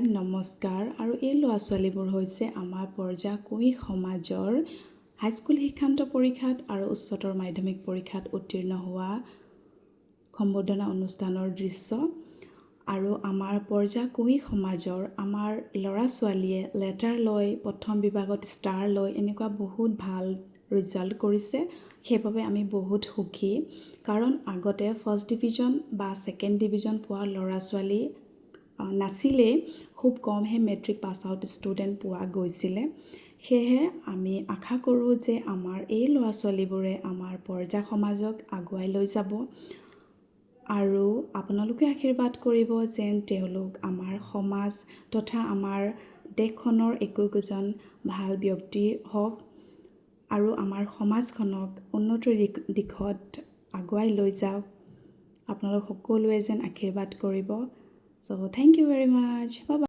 নমস্কাৰ আৰু এই ল'ৰা ছোৱালীবোৰ হৈছে আমাৰ পৰ্যায়ক্ৰমিক সমাজৰ হাইস্কুল শিক্ষান্ত পৰীক্ষাত আৰু উচ্চতৰ মাধ্যমিক পৰীক্ষাত উত্তীৰ্ণ হোৱা সম্বৰ্ধনা অনুষ্ঠানৰ দৃশ্য আৰু আমাৰ পৰ্যায়ক্ৰমিক সমাজৰ আমাৰ ল'ৰা ছোৱালীয়ে লেটাৰ লৈ প্ৰথম বিভাগত ষ্টাৰ লৈ এনেকুৱা বহুত ভাল ৰিজাল্ট কৰিছে সেইবাবে আমি বহুত সুখী কাৰণ আগতে ফাৰ্ষ্ট ডিভিজন বা ছেকেণ্ড ডিভিজন পোৱা ল'ৰা ছোৱালী নাছিলে খুব কমহে মেট্ৰিক পাছ আউট ষ্টুডেণ্ট পোৱা গৈছিলে সেয়েহে আমি আশা কৰোঁ যে আমাৰ এই ল'ৰা ছোৱালীবোৰে আমাৰ পৰ্যায় সমাজক আগুৱাই লৈ যাব আৰু আপোনালোকে আশীৰ্বাদ কৰিব যেন তেওঁলোক আমাৰ সমাজ তথা আমাৰ দেশখনৰ একোজন ভাল ব্যক্তি হওক আৰু আমাৰ সমাজখনক উন্নতিৰ দিশত আগুৱাই লৈ যাওক আপোনালোক সকলোৱে যেন আশীৰ্বাদ কৰিব So thank you very much. Bye bye.